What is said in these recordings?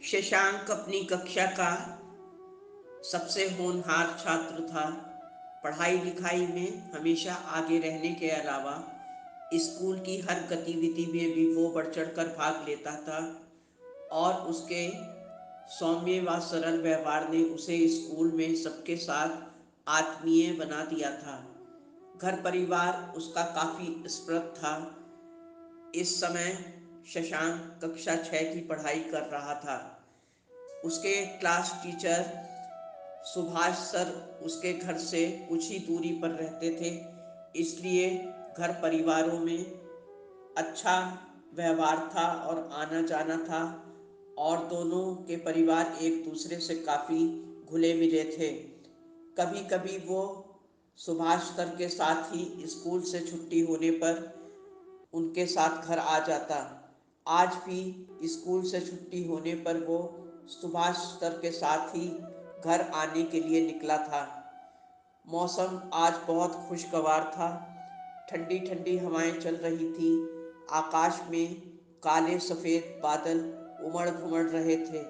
शशांक अपनी कक्षा का सबसे होनहार छात्र था। पढ़ाई लिखाई में हमेशा आगे रहने के अलावा स्कूल की हर गतिविधि में भी वो बढ़ चढ़ कर भाग लेता था और उसके सौम्य व सरल व्यवहार ने उसे स्कूल में सबके साथ आत्मीय बना दिया था। घर परिवार उसका काफ़ी स्पृत था। इस समय शशांक कक्षा 6 की पढ़ाई कर रहा था। उसके क्लास टीचर सुभाष सर उसके घर से कुछ ही दूरी पर रहते थे, इसलिए घर परिवारों में अच्छा व्यवहार था और आना जाना था और दोनों के परिवार एक दूसरे से काफ़ी घुले मिले थे। कभी कभी वो सुभाष सर के साथ ही स्कूल से छुट्टी होने पर उनके साथ घर आ जाता। आज भी स्कूल से छुट्टी होने पर वो सुभाष सर के साथ ही घर आने के लिए निकला था। मौसम आज बहुत खुशगवार था। ठंडी ठंडी हवाएं चल रही थी। आकाश में काले सफ़ेद बादल उमड़ घुमड़ रहे थे।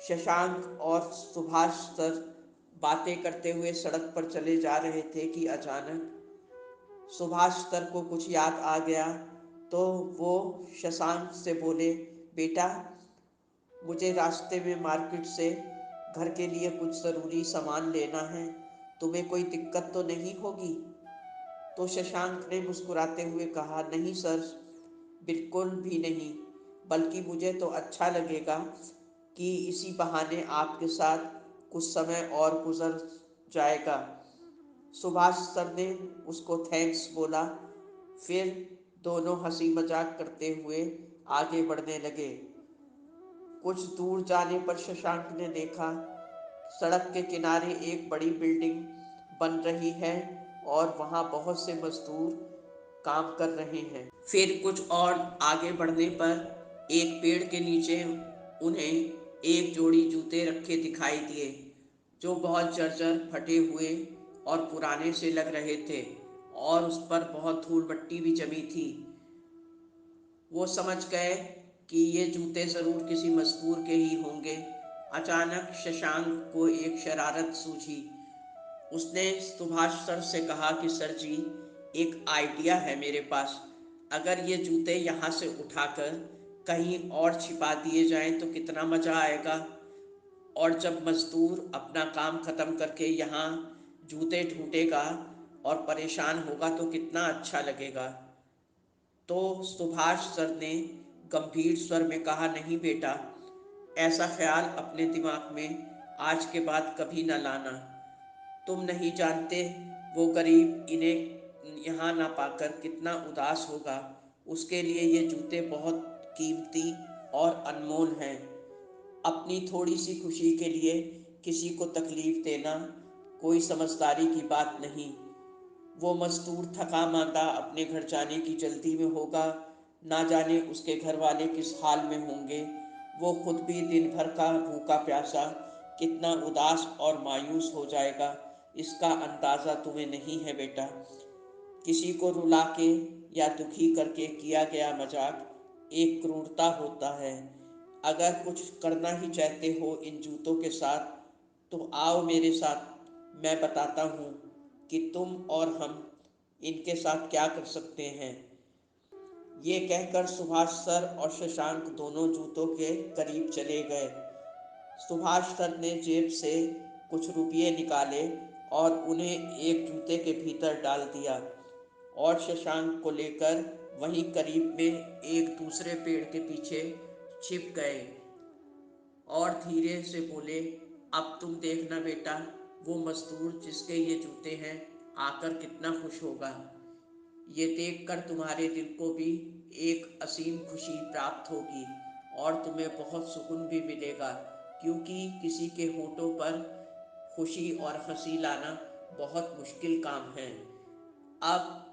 शशांक और सुभाष सर बातें करते हुए सड़क पर चले जा रहे थे कि अचानक सुभाष सर को कुछ याद आ गया, तो वो शशांक से बोले, बेटा, मुझे रास्ते में मार्केट से घर के लिए कुछ ज़रूरी सामान लेना है, तुम्हें कोई दिक्कत तो नहीं होगी? तो शशांक ने मुस्कुराते हुए कहा, नहीं सर, बिल्कुल भी नहीं, बल्कि मुझे तो अच्छा लगेगा कि इसी बहाने आपके साथ कुछ समय और गुजर जाएगा। सुभाष सर ने उसको थैंक्स बोला। फिर दोनों हंसी मजाक करते हुए आगे बढ़ने लगे। कुछ दूर जाने पर शशांक ने देखा सड़क के किनारे एक बड़ी बिल्डिंग बन रही है और वहाँ बहुत से मजदूर काम कर रहे हैं। फिर कुछ और आगे बढ़ने पर एक पेड़ के नीचे उन्हें एक जोड़ी जूते रखे दिखाई दिए, जो बहुत जर्जर फटे हुए और पुराने से लग रहे थे और उस पर बहुत धूल मिट्टी भी जमी थी। वो समझ गए कि ये जूते ज़रूर किसी मजदूर के ही होंगे। अचानक शशांक को एक शरारत सूझी। उसने सुभाष सर से कहा कि सर जी, एक आइडिया है मेरे पास। अगर ये जूते यहाँ से उठाकर कहीं और छिपा दिए जाएं तो कितना मज़ा आएगा, और जब मजदूर अपना काम ख़त्म करके यहाँ जूते ढूंढेगा और परेशान होगा तो कितना अच्छा लगेगा। तो सुभाष सर ने गंभीर स्वर में कहा, नहीं बेटा, ऐसा ख्याल अपने दिमाग में आज के बाद कभी न लाना। तुम नहीं जानते वो गरीब इन्हें यहाँ ना पाकर कितना उदास होगा। उसके लिए ये जूते बहुत कीमती और अनमोल हैं। अपनी थोड़ी सी खुशी के लिए किसी को तकलीफ देना कोई समझदारी की बात नहीं। वो मजदूर थका मांदा अपने घर जाने की जल्दी में होगा। ना जाने उसके घर वाले किस हाल में होंगे। वो खुद भी दिन भर का भूखा प्यासा कितना उदास और मायूस हो जाएगा, इसका अंदाज़ा तुम्हें नहीं है बेटा। किसी को रुला के या दुखी करके किया गया मजाक एक क्रूरता होता है। अगर कुछ करना ही चाहते हो इन जूतों के साथ, तो आओ मेरे साथ, मैं बताता हूँ कि तुम और हम इनके साथ क्या कर सकते हैं। ये कहकर सुभाष सर और शशांक दोनों जूतों के करीब चले गए। सुभाष सर ने जेब से कुछ रुपये निकाले और उन्हें एक जूते के भीतर डाल दिया और शशांक को लेकर वहीं करीब में एक दूसरे पेड़ के पीछे छिप गए और धीरे से बोले, अब तुम देखना बेटा, वो मजदूर जिसके ये जूते हैं आकर कितना खुश होगा। ये देखकर तुम्हारे दिल को भी एक असीम खुशी प्राप्त होगी और तुम्हें बहुत सुकून भी मिलेगा, क्योंकि किसी के होठों पर खुशी और हंसी लाना बहुत मुश्किल काम है। अब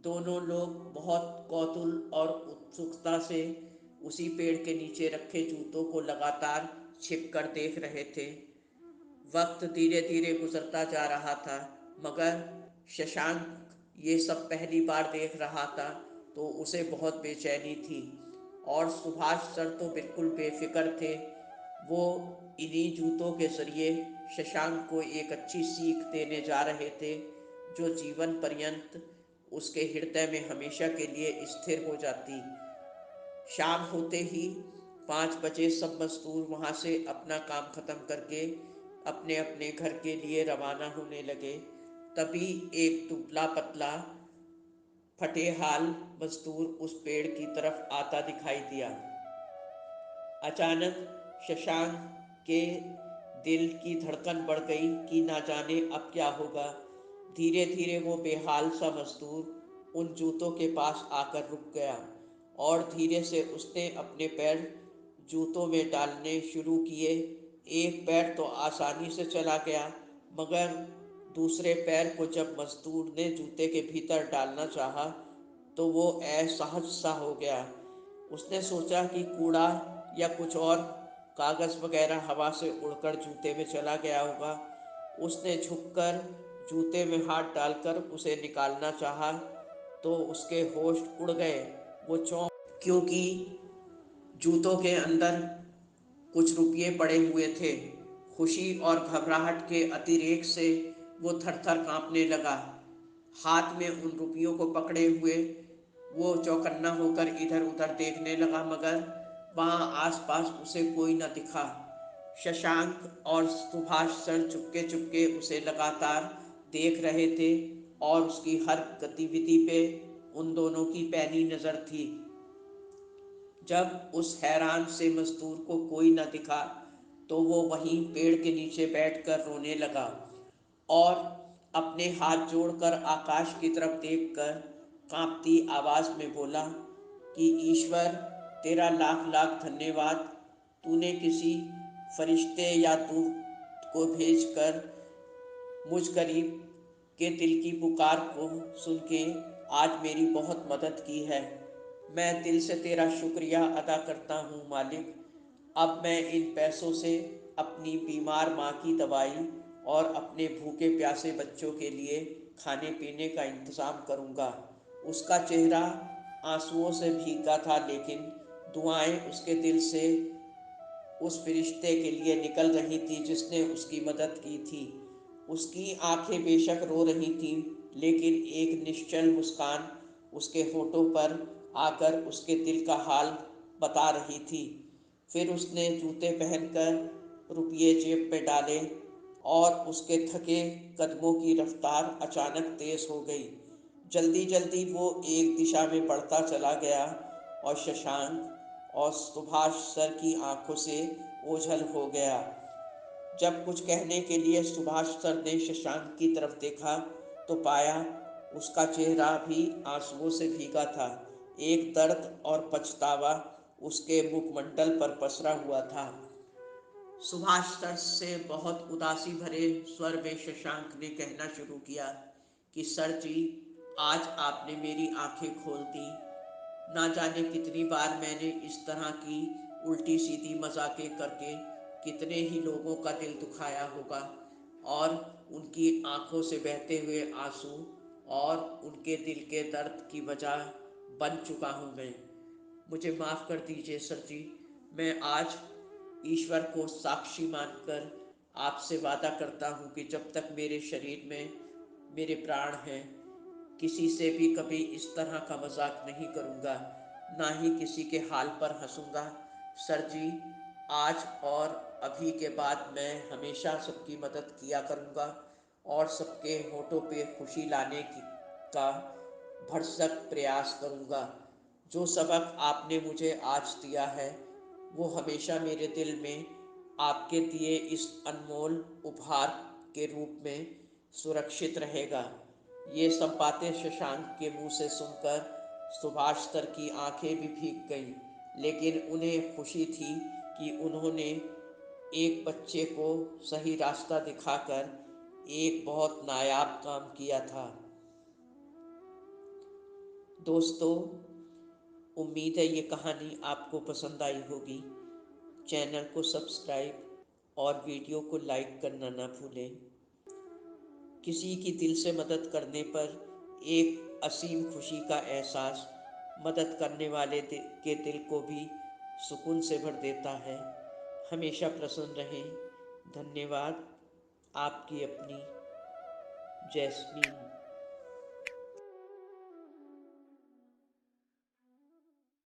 दोनों लोग बहुत कौतूहल और उत्सुकता से उसी पेड़ के नीचे रखे जूतों को लगातार छिपकर देख रहे थे। वक्त धीरे धीरे गुजरता जा रहा था, मगर शशांक ये सब पहली बार देख रहा था, तो उसे बहुत बेचैनी थी। और सुभाष सर तो बिल्कुल बेफिक्र थे। वो इन्हीं जूतों के जरिए शशांक को एक अच्छी सीख देने जा रहे थे, जो जीवन पर्यंत उसके हृदय में हमेशा के लिए स्थिर हो जाती। शाम होते ही 5 बजे सब मजदूर वहाँ से अपना काम खत्म करके अपने अपने घर के लिए रवाना होने लगे। तभी एक दुबला पतला फटेहाल मजदूर उस पेड़ की तरफ आता दिखाई दिया। अचानक शशांक के दिल की धड़कन बढ़ गई कि ना जाने अब क्या होगा। धीरे धीरे वो बेहाल सा मजदूर उन जूतों के पास आकर रुक गया और धीरे से उसने अपने पैर जूतों में डालने शुरू किए। एक पैर तो आसानी से चला गया, मगर दूसरे पैर को जब मजदूर ने जूते के भीतर डालना चाहा तो वो असहज सा हो गया। उसने सोचा कि कूड़ा या कुछ और कागज़ वगैरह हवा से उड़कर जूते में चला गया होगा। उसने झुककर जूते में हाथ डालकर उसे निकालना चाहा तो उसके होश उड़ गए। वो चौंक, क्योंकि जूतों के अंदर कुछ रुपये पड़े हुए थे। खुशी और घबराहट के अतिरेक से वो थर थर काँपने लगा। हाथ में उन रुपयों को पकड़े हुए वो चौकन्ना होकर इधर उधर देखने लगा, मगर वहाँ आसपास उसे कोई न दिखा। शशांक और सुभाष सर चुपके चुपके उसे लगातार देख रहे थे और उसकी हर गतिविधि पे उन दोनों की पैनी नज़र थी। जब उस हैरान से मजदूर को कोई न दिखा तो वो वहीं पेड़ के नीचे बैठकर रोने लगा और अपने हाथ जोड़कर आकाश की तरफ देखकर कांपती आवाज़ में बोला कि ईश्वर, तेरा लाख लाख धन्यवाद। तूने किसी फरिश्ते या दूत को भेजकर मुझ गरीब के दिल की पुकार को सुन के आज मेरी बहुत मदद की है। मैं दिल से तेरा शुक्रिया अदा करता हूँ मालिक। अब मैं इन पैसों से अपनी बीमार माँ की दवाई और अपने भूखे प्यासे बच्चों के लिए खाने पीने का इंतज़ाम करूँगा। उसका चेहरा आंसुओं से भीगा था, लेकिन दुआएं उसके दिल से उस फरिश्ते के लिए निकल रही थी जिसने उसकी मदद की थी। उसकी आंखें बेशक रो रही थीं, लेकिन एक निश्चल मुस्कान उसके होठों पर आकर उसके दिल का हाल बता रही थी। फिर उसने जूते पहनकर रुपये जेब में डाले और उसके थके कदमों की रफ्तार अचानक तेज हो गई। जल्दी जल्दी वो एक दिशा में बढ़ता चला गया और शशांक और सुभाष सर की आंखों से ओझल हो गया। जब कुछ कहने के लिए सुभाष सर ने शशांक की तरफ देखा तो पाया उसका चेहरा भी आंसुओं से भीगा था। एक दर्द और पछतावा उसके मुखमंडल पर पसरा हुआ था। सुभाष सर से बहुत उदासी भरे स्वर में शशांक ने कहना शुरू किया कि सर जी, आज आपने मेरी आंखें खोल दी। ना जाने कितनी बार मैंने इस तरह की उल्टी सीधी मजाकें करके कितने ही लोगों का दिल दुखाया होगा, और उनकी आंखों से बहते हुए आंसू और उनके दिल के दर्द की वजह बन चुका हूँ मैं। मुझे माफ़ कर दीजिए सर जी। मैं आज ईश्वर को साक्षी मानकर आपसे वादा करता हूँ कि जब तक मेरे शरीर में मेरे प्राण हैं, किसी से भी कभी इस तरह का मजाक नहीं करूँगा, ना ही किसी के हाल पर हंसूँगा। सर जी, आज और अभी के बाद मैं हमेशा सबकी मदद किया करूँगा और सबके होठों पे खुशी लाने की का भरसक प्रयास करूँगा। जो सबक आपने मुझे आज दिया है वो हमेशा मेरे दिल में आपके दिए इस अनमोल उपहार के रूप में सुरक्षित रहेगा। ये सब बातें शशांक के मुंह से सुनकर सुभाष सर की आंखें भी भीग गईं, लेकिन उन्हें खुशी थी कि उन्होंने एक बच्चे को सही रास्ता दिखाकर एक बहुत नायाब काम किया था। दोस्तों, उम्मीद है ये कहानी आपको पसंद आई होगी। चैनल को सब्सक्राइब और वीडियो को लाइक करना ना भूलें। किसी की दिल से मदद करने पर एक असीम खुशी का एहसास मदद करने वाले के दिल को भी सुकून से भर देता है। हमेशा प्रसन्न रहें। धन्यवाद। आपकी अपनी जैस्मीन।